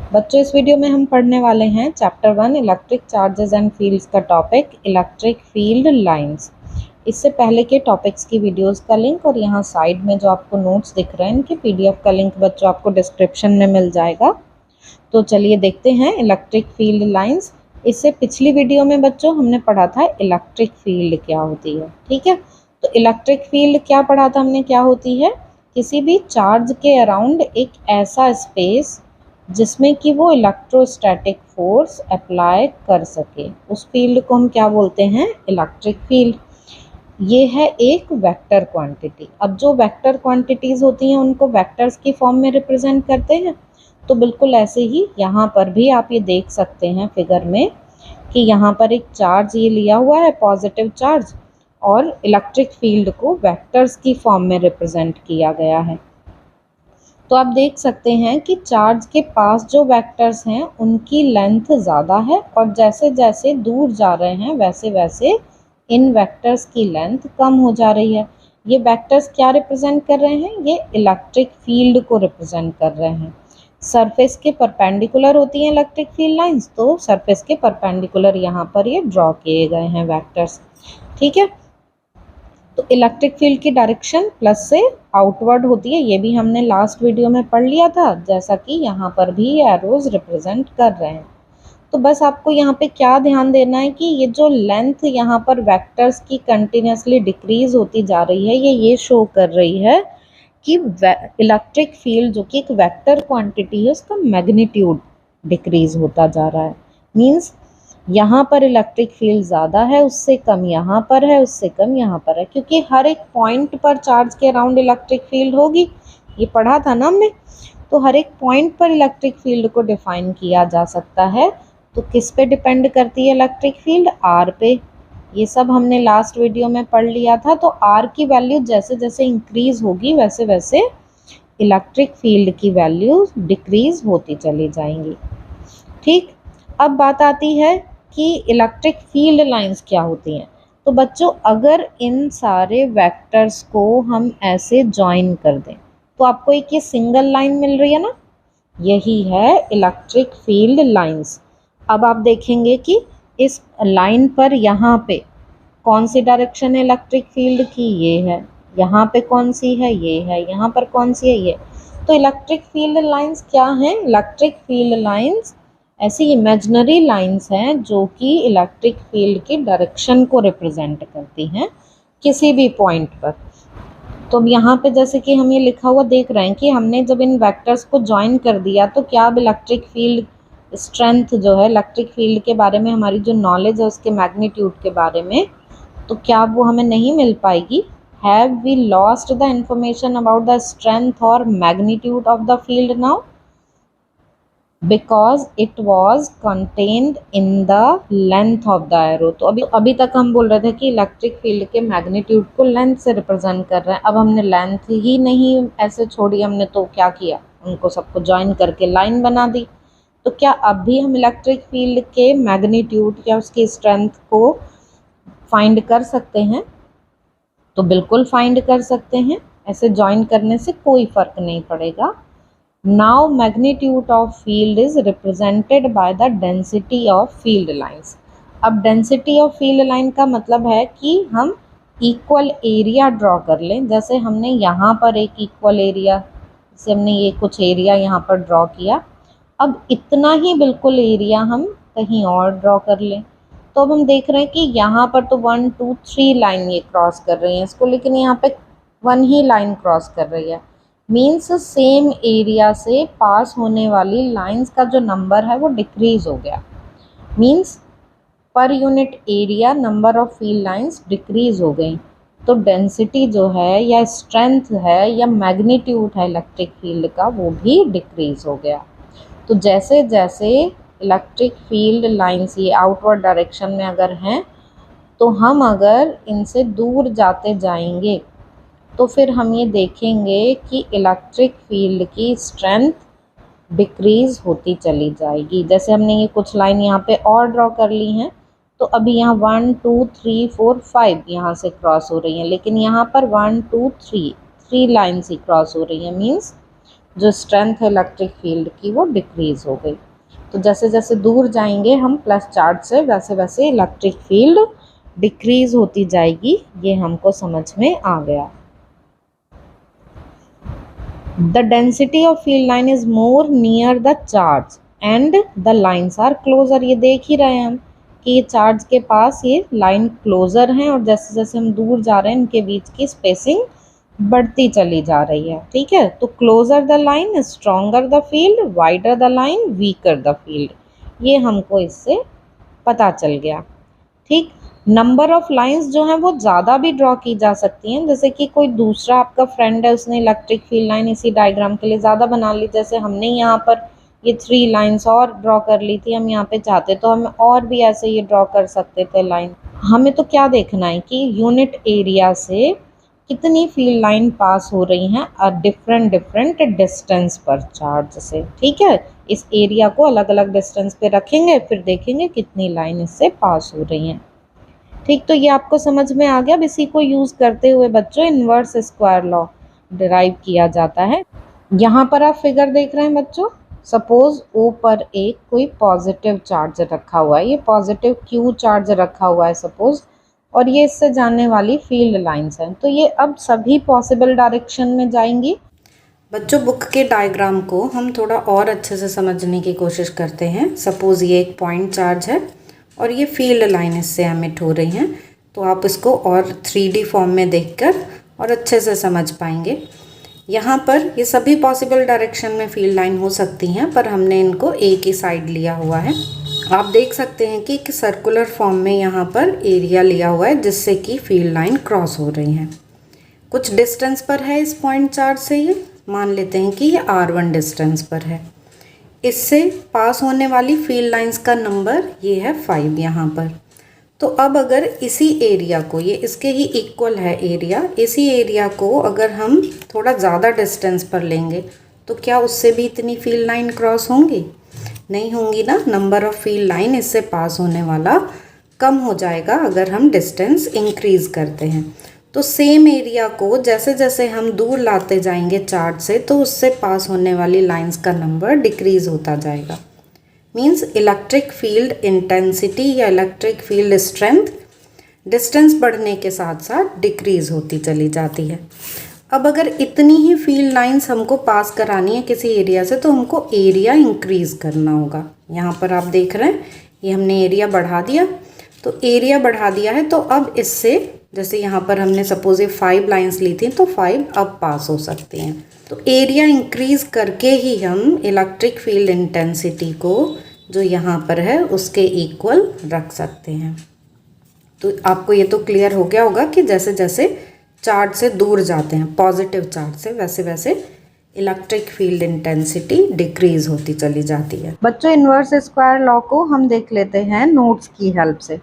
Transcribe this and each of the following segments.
बच्चों, इस वीडियो में हम पढ़ने वाले हैं chapter 1 electric charges and fields का टॉपिक इलेक्ट्रिक फील्ड लाइंस। इससे पहले के टॉपिक्स की वीडियोस का लिंक और यहाँ साइड में जो आपको नोट्स दिख रहे हैं इनके पीडीएफ का लिंक बच्चों आपको डिस्क्रिप्शन में मिल जाएगा। तो चलिए देखते हैं इलेक्ट्रिक फील्ड लाइंस। इससे पिछली वीडियो में बच्चों हमने पढ़ा था इलेक्ट्रिक फील्ड क्या होती है। ठीक है, तो इलेक्ट्रिक फील्ड क्या पढ़ा था हमने, क्या होती है? किसी भी चार्ज के अराउंड एक ऐसा स्पेस जिसमें कि वो इलेक्ट्रोस्टैटिक फोर्स अप्लाई कर सके, उस फील्ड को हम क्या बोलते हैं? Electric field. ये है एक वेक्टर क्वांटिटी। अब जो वेक्टर क्वांटिटीज होती हैं उनको वेक्टर्स की फॉर्म में रिप्रेजेंट करते हैं। तो बिल्कुल ऐसे ही यहाँ पर भी आप ये देख सकते हैं फिगर में कि यहाँ पर एक चार्ज ये लिया हुआ है, पॉजिटिव चार्ज, और इलेक्ट्रिक फील्ड को वेक्टर्स की फॉर्म में रिप्रेजेंट किया गया है। तो आप देख सकते हैं कि चार्ज के पास जो वेक्टर्स हैं उनकी लेंथ ज़्यादा है और जैसे जैसे दूर जा रहे हैं वैसे वैसे इन वेक्टर्स की लेंथ कम हो जा रही है। ये वेक्टर्स क्या रिप्रेजेंट कर रहे हैं? ये इलेक्ट्रिक फील्ड को रिप्रेजेंट कर रहे हैं। सरफेस के परपेंडिकुलर होती हैं इलेक्ट्रिक फील्ड लाइंस, तो सरफेस के परपेंडिकुलर यहाँ पर ये ड्रॉ किए गए हैं वेक्टर्स। ठीक है, तो इलेक्ट्रिक फील्ड की डायरेक्शन प्लस से आउटवर्ड होती है, ये भी हमने लास्ट वीडियो में पढ़ लिया था, जैसा कि यहाँ पर भी एरोज रिप्रेजेंट कर रहे हैं। तो बस आपको यहाँ पे क्या ध्यान देना है कि ये जो लेंथ यहाँ पर वेक्टर्स की कंटिन्यूसली डिक्रीज होती जा रही है, ये शो कर रही है कि इलेक्ट्रिक फील्ड जो कि एक वेक्टर क्वांटिटी है उसका मैग्नीट्यूड डिक्रीज होता जा रहा है। मीन्स यहाँ पर इलेक्ट्रिक फील्ड ज़्यादा है, उससे कम यहाँ पर है, उससे कम यहाँ पर है, क्योंकि हर एक पॉइंट पर चार्ज के अराउंड इलेक्ट्रिक फील्ड होगी। ये पढ़ा था ना हमने। तो हर एक पॉइंट पर इलेक्ट्रिक फील्ड को डिफाइन किया जा सकता है। तो किस पे डिपेंड करती है इलेक्ट्रिक फील्ड? आर पे। ये सब हमने लास्ट वीडियो में पढ़ लिया था। तो आर की वैल्यू जैसे जैसे इंक्रीज होगी वैसे वैसे इलेक्ट्रिक फील्ड की वैल्यू डिक्रीज होती चली जाएंगी। ठीक, अब बात आती है कि इलेक्ट्रिक फील्ड लाइंस क्या होती हैं। तो बच्चों, अगर इन सारे वेक्टर्स को हम ऐसे ज्वाइन कर दें तो आपको एक ये सिंगल लाइन मिल रही है ना, यही है इलेक्ट्रिक फील्ड लाइंस। अब आप देखेंगे कि इस लाइन पर यहाँ पे कौन सी डायरेक्शन है इलेक्ट्रिक फील्ड की? ये है। यहाँ पे कौन सी है? ये है। यहाँ पर कौन सी है? ये। तो इलेक्ट्रिक फील्ड लाइंस क्या हैं? इलेक्ट्रिक फील्ड लाइंस ऐसी इमेजिनरी लाइंस हैं जो कि इलेक्ट्रिक फील्ड की डायरेक्शन को रिप्रेजेंट करती हैं किसी भी पॉइंट पर। तो अब यहाँ पे जैसे कि हम ये लिखा हुआ देख रहे हैं कि हमने जब इन वेक्टर्स को ज्वाइन कर दिया तो क्या अब इलेक्ट्रिक फील्ड स्ट्रेंथ जो है, इलेक्ट्रिक फील्ड के बारे में हमारी जो नॉलेज है उसके मैग्नीट्यूड के बारे में, तो क्या वो हमें नहीं मिल पाएगी? Have we lost the information about the strength और magnitude of the field now because it was contained in the length of the arrow. तो अभी तक हम बोल रहे थे कि इलेक्ट्रिक फील्ड के मैग्नीट्यूड को लेंथ से रिप्रेजेंट कर रहे हैं। अब हमने लेंथ ही नहीं ऐसे छोड़ी, हमने तो क्या किया, उनको सबको ज्वाइन करके लाइन बना दी। तो क्या अब भी हम इलेक्ट्रिक फील्ड के मैग्नीट्यूड या उसकी स्ट्रेंथ को फाइंड कर सकते हैं? तो बिल्कुल फाइंड कर सकते हैं, ऐसे ज्वाइन करने से कोई फर्क नहीं पड़ेगा। Now magnitude of field is represented by the density of field lines। अब density of field line का मतलब है कि हम equal area ड्रॉ कर लें। जैसे हमने यहाँ पर एक equal area, जैसे हमने ये कुछ एरिया यहाँ पर ड्रॉ किया, अब इतना ही बिल्कुल एरिया हम कहीं और ड्रॉ कर लें। तो अब हम देख रहे हैं कि यहाँ पर तो 1 2 3 लाइन ये क्रॉस कर रही हैं इसको, लेकिन यहाँ पे 1 ही लाइन क्रॉस कर रही है। मीन्स सेम एरिया से पास होने वाली लाइंस का जो नंबर है वो डिक्रीज हो गया। Means per unit area number of field lines decrease हो गई। तो डेंसिटी जो है या स्ट्रेंथ है या मैग्नीट्यूड है इलेक्ट्रिक फील्ड का वो भी डिक्रीज हो गया। तो जैसे जैसे इलेक्ट्रिक फील्ड लाइंस ये आउटवर्ड डायरेक्शन में अगर हैं तो हम अगर इनसे दूर जाते जाएंगे तो फिर हम ये देखेंगे कि इलेक्ट्रिक फील्ड की स्ट्रेंथ डिक्रीज होती चली जाएगी। जैसे हमने ये कुछ लाइन यहाँ पे और ड्रॉ कर ली हैं, तो अभी यहाँ 1 2 3 4 5 यहाँ से क्रॉस हो रही हैं, लेकिन यहाँ पर 1 2 3 लाइन्स ही क्रॉस हो रही हैं। मीन्स जो स्ट्रेंथ है इलेक्ट्रिक फील्ड की वो डिक्रीज हो गई। तो जैसे जैसे दूर जाएंगे हम प्लस चार्ज से, वैसे वैसे इलेक्ट्रिक फील्ड डिक्रीज होती जाएगी। ये हमको समझ में आ गया। The density of field line is more near the charge and the lines are closer. ये देख ही रहे हैं हम कि ये चार्ज के पास ये लाइन क्लोजर हैं, और जैसे जैसे हम दूर जा रहे हैं इनके बीच की स्पेसिंग बढ़ती चली जा रही है। ठीक है, तो closer the line stronger the field, wider the line weaker the field. ये हमको इससे पता चल गया। ठीक, नंबर ऑफ लाइंस जो हैं वो ज़्यादा भी ड्रॉ की जा सकती हैं। जैसे कि कोई दूसरा आपका फ्रेंड है, उसने इलेक्ट्रिक फील्ड लाइन इसी डायग्राम के लिए ज़्यादा बना ली। जैसे हमने यहाँ पर ये 3 लाइंस और ड्रॉ कर ली थी, हम यहाँ पे चाहते तो हम और भी ऐसे ये ड्रॉ कर सकते थे लाइन। हमें तो क्या देखना है कि यूनिट एरिया से कितनी फील्ड लाइन पास हो रही हैं डिफरेंट डिफरेंट डिस्टेंस पर चार्ज से। ठीक है, इस एरिया को अलग अलग डिस्टेंस पे रखेंगे, फिर देखेंगे कितनी लाइन इससे पास हो रही हैं। ठीक, तो ये आपको समझ में आ गया। अब इसी को यूज़ करते हुए बच्चों इन्वर्स स्क्वायर लॉ डिराइव किया जाता है। यहाँ पर आप फिगर देख रहे हैं बच्चों, सपोज ओ पर एक कोई पॉजिटिव चार्ज रखा हुआ है, ये पॉजिटिव क्यू चार्ज रखा हुआ है सपोज, और ये इससे जाने वाली फील्ड लाइंस हैं। तो ये अब सभी पॉसिबल डायरेक्शन में जाएंगी। बच्चों बुक के डायग्राम को हम थोड़ा और अच्छे से समझने की कोशिश करते हैं। सपोज़ ये एक पॉइंट चार्ज है और ये फील्ड लाइन इससे एमिट हो रही हैं, तो आप इसको और 3D फॉर्म में देखकर और अच्छे से समझ पाएंगे। यहाँ पर ये सभी पॉसिबल डायरेक्शन में फील्ड लाइन हो सकती हैं, पर हमने इनको एक ही साइड लिया हुआ है। आप देख सकते हैं कि एक सर्कुलर फॉर्म में यहाँ पर एरिया लिया हुआ है जिससे कि फील्ड लाइन क्रॉस हो रही हैं। कुछ डिस्टेंस पर है इस पॉइंट चार्ज से, ये मान लेते हैं कि ये R1 डिस्टेंस पर है। इससे पास होने वाली फील्ड लाइंस का नंबर ये है 5 यहाँ पर। तो अब अगर इसी एरिया को, ये इसके ही इक्वल है एरिया, इसी एरिया को अगर हम थोड़ा ज़्यादा डिस्टेंस पर लेंगे तो क्या उससे भी इतनी फील्ड लाइन क्रॉस होंगी? नहीं होंगी ना। नंबर ऑफ फील्ड लाइन इससे पास होने वाला कम हो जाएगा अगर हम डिस्टेंस इंक्रीज़ करते हैं। तो सेम एरिया को जैसे जैसे हम दूर लाते जाएंगे चार्ज से, तो उससे पास होने वाली लाइंस का नंबर डिक्रीज़ होता जाएगा। मींस इलेक्ट्रिक फील्ड इंटेंसिटी या इलेक्ट्रिक फील्ड स्ट्रेंथ डिस्टेंस बढ़ने के साथ साथ डिक्रीज़ होती चली जाती है। अब अगर इतनी ही फील्ड लाइंस हमको पास करानी है किसी एरिया से, तो हमको एरिया इंक्रीज़ करना होगा। यहाँ पर आप देख रहे हैं ये हमने एरिया बढ़ा दिया, तो एरिया बढ़ा दिया है, तो अब इससे जैसे यहाँ पर हमने सपोज ये 5 लाइंस ली थी, तो 5 अब पास हो सकती हैं। तो एरिया इंक्रीज़ करके ही हम इलेक्ट्रिक फील्ड इंटेंसिटी को जो यहाँ पर है उसके इक्वल रख सकते हैं। तो आपको ये तो क्लियर हो गया होगा कि जैसे जैसे चार्ज से दूर जाते हैं पॉजिटिव चार्ज से, वैसे वैसे इलेक्ट्रिक फील्ड इंटेंसिटी डिक्रीज होती चली जाती है। बच्चों इन्वर्स स्क्वायर लॉ को हम देख लेते हैं नोट्स की हेल्प से।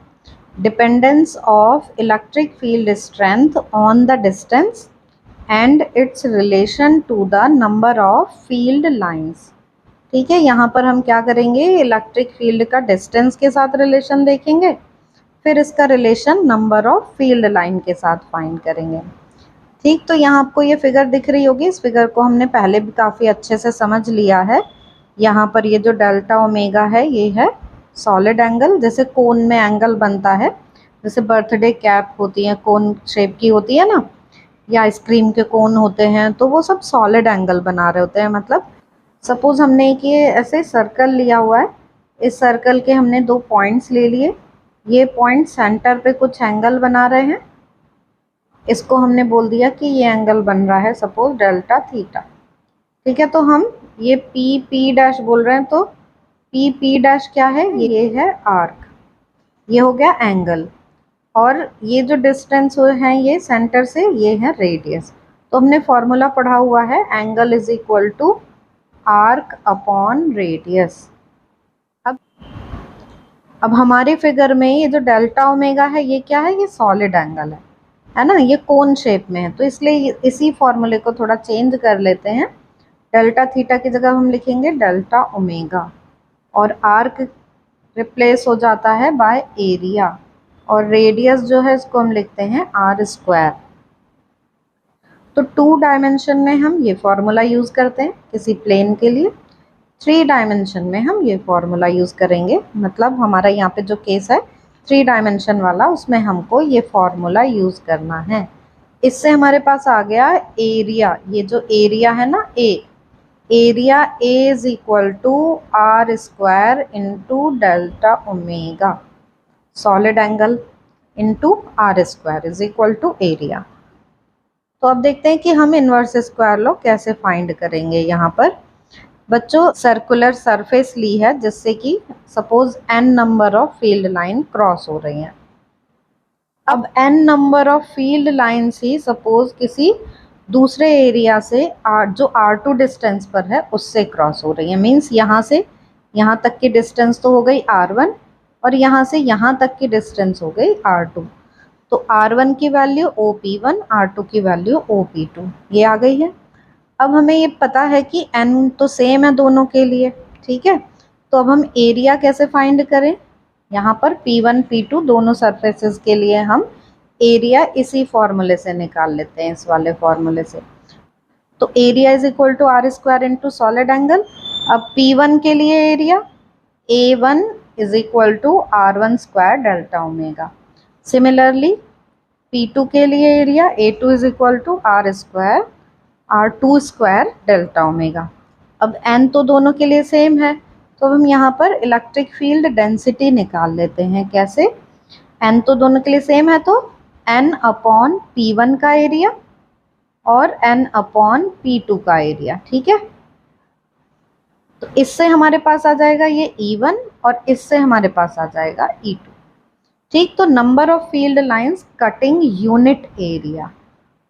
Dependence of electric field strength on the distance and its relation to the number of field lines. ठीक है, यहाँ पर हम क्या करेंगे, इलेक्ट्रिक फील्ड का डिस्टेंस के साथ रिलेशन देखेंगे, फिर इसका relation number of field line के साथ फाइंड करेंगे। ठीक, तो यहाँ आपको ये फिगर दिख रही होगी। इस फिगर को हमने पहले भी काफ़ी अच्छे से समझ लिया है। यहाँ पर ये जो डेल्टा ओमेगा है ये है सॉलिड एंगल। जैसे कोन में एंगल बनता है, जैसे बर्थडे कैप होती है कोन शेप की होती है ना, या आइसक्रीम के कोन होते हैं, तो वो सब सॉलिड एंगल बना रहे होते हैं। मतलब सपोज हमने एक ये ऐसे सर्कल लिया हुआ है, इस सर्कल के हमने 2 पॉइंट्स ले लिए, ये पॉइंट सेंटर पे कुछ एंगल बना रहे हैं, इसको हमने बोल दिया कि ये एंगल बन रहा है सपोज डेल्टा थीटा। ठीक है, तो हम ये पी पी डैश बोल रहे हैं, तो पी पी डैश क्या है, ये है आर्क, ये हो गया एंगल, और ये जो डिस्टेंस है ये सेंटर से, ये है रेडियस। तो हमने फॉर्मूला पढ़ा हुआ है, angle is equal to arc upon radius. अब हमारे फिगर में ये जो डेल्टा ओमेगा है ये क्या है, ये सॉलिड एंगल है ना, ये कोन शेप में है, तो इसलिए इसी फॉर्मूले को थोड़ा चेंज कर लेते हैं। डेल्टा थीटा की जगह हम लिखेंगे डेल्टा ओमेगा, और आर्क रिप्लेस हो जाता है बाय एरिया, और रेडियस जो है इसको हम लिखते हैं आर स्क्वायर। तो 2 डायमेंशन में हम ये फॉर्मूला यूज़ करते हैं किसी प्लेन के लिए, 3 डायमेंशन में हम ये फॉर्मूला यूज़ करेंगे। मतलब हमारा यहाँ पे जो केस है 3 डायमेंशन वाला, उसमें हमको ये फॉर्मूला यूज़ करना है। इससे हमारे पास आ गया एरिया, ये जो एरिया है ना area A is equal to r square into delta omega, solid angle into r square is equal to area. तो अब देखते हैं कि हम इन्वर्स स्क्वायर लॉ कैसे फाइंड करेंगे। यहाँ पर बच्चों सर्कुलर सरफेस ली है जिससे कि suppose n number of field line cross हो रही हैं। अब n number of field lines he suppose किसी दूसरे एरिया से जो R2 डिस्टेंस पर है उससे क्रॉस हो रही है। मीन्स यहाँ से यहाँ तक की डिस्टेंस तो हो गई R1 और यहाँ से यहाँ तक की डिस्टेंस हो गई R2। तो R1 की वैल्यू OP1, R2 की वैल्यू OP2 ये आ गई है। अब हमें ये पता है कि n तो सेम है दोनों के लिए, ठीक है। तो अब हम एरिया कैसे फाइंड करें, यहाँ पर P1 P2 दोनों सरफेसेस के लिए हम एरिया इसी फॉर्मूले से निकाल लेते हैं, इस वाले फॉर्मूले से। तो area is equal to r square into solid angle. अब P1 के लिए area A1 is equal to R1 square delta omega. Similarly P2 के लिए area A2 is equal to R square R2 square delta omega. अब n तो दोनों के लिए सेम है, तो हम यहाँ पर इलेक्ट्रिक फील्ड डेंसिटी निकाल लेते हैं। कैसे, n तो दोनों के लिए सेम है तो n अपॉन P1 का एरिया और n अपॉन P2 का एरिया, ठीक है। तो इससे हमारे पास आ जाएगा ये E1 और इससे हमारे पास आ जाएगा E2, ठीक। तो number of field lines cutting unit area,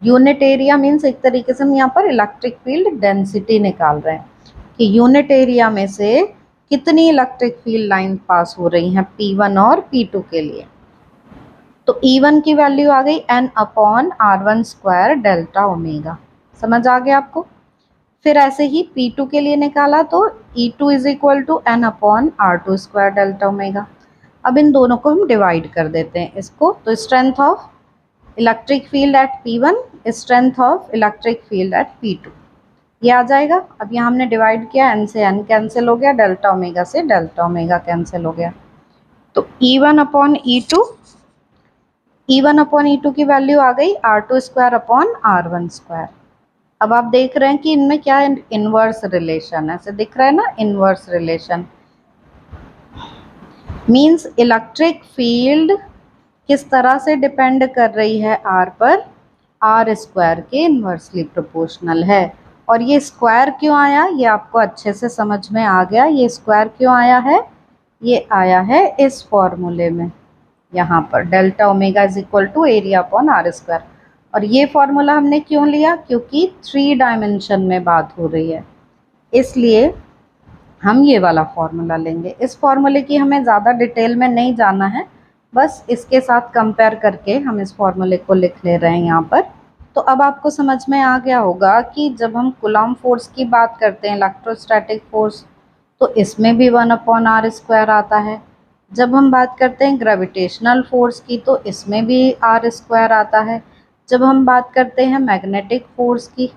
unit area means एक तरीके से हम यहाँ पर इलेक्ट्रिक फील्ड डेंसिटी निकाल रहे हैं कि यूनिट एरिया में से कितनी इलेक्ट्रिक फील्ड लाइन पास हो रही हैं P1 और P2 के लिए। तो E1 की वैल्यू आ गई n upon R1 square delta omega, समझ आ गया आपको। फिर ऐसे ही P2 के लिए निकाला तो E2 is equal to n upon R2 square delta omega. अब इन दोनों को हम डिवाइड कर देते हैं इसको, तो strength of electric field at P1, strength of electric field at P2 ये आ जाएगा। अब यहाँ हमने डिवाइड किया, n से n कैंसिल हो गया, डेल्टा ओमेगा से डेल्टा ओमेगा कैंसिल हो गया। तो E1 upon E2, E1 upon E2 की वैल्यू आ गई R2 square upon R1 square. अब आप देख रहे हैं कि इनमें क्या इनवर्स रिलेशन है, ऐसे दिख रहा है ना, inverse relation means electric field किस तरह से डिपेंड कर रही है R पर, R स्क्वायर के इन्वर्सली प्रोपोर्शनल है। और ये स्क्वायर क्यों आया, ये आपको अच्छे से समझ में आ गया। ये स्क्वायर क्यों आया है, ये आया है इस फॉर्मूले में, यहाँ पर delta omega is equal to area upon R square. और ये फॉर्मूला हमने क्यों लिया, क्योंकि 3 डायमेंशन में बात हो रही है, इसलिए हम ये वाला फॉर्मूला लेंगे। इस फॉर्मूले की हमें ज़्यादा डिटेल में नहीं जाना है, बस इसके साथ कंपेयर करके हम इस फॉर्मूले को लिख ले रहे हैं यहाँ पर। तो अब आपको समझ में आ गया होगा कि जब हम कूलॉम फोर्स की बात करते हैं, इलेक्ट्रोस्टैटिक फोर्स, तो इसमें भी 1 अपॉन R स्क्वायर आता है। जब हम बात करते हैं ग्रेविटेशनल फोर्स की तो इसमें भी R स्क्वायर आता है। जब हम बात करते हैं मैग्नेटिक फोर्स की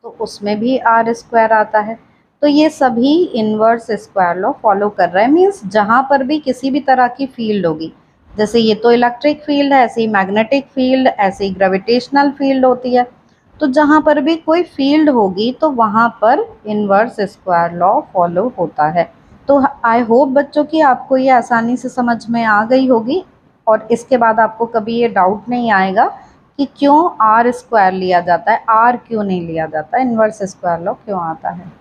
तो उसमें भी R स्क्वायर आता है। तो ये सभी इन्वर्स स्क्वायर लॉ फॉलो कर रहे हैं, मीन्स जहाँ पर भी किसी भी तरह की फील्ड होगी, जैसे ये तो इलेक्ट्रिक फील्ड है, ऐसे ही मैग्नेटिक फील्ड, ऐसे ही ग्रेविटेशनल फील्ड होती है, तो जहाँ पर भी कोई फील्ड होगी तो वहाँ पर इन्वर्स स्क्वायर लॉ फॉलो होता है। तो आई होप बच्चों की आपको ये आसानी से समझ में आ गई होगी और इसके बाद आपको कभी ये डाउट नहीं आएगा कि क्यों R स्क्वायर लिया जाता है, R क्यों नहीं लिया जाता, इन्वर्स स्क्वायर लॉ क्यों आता है।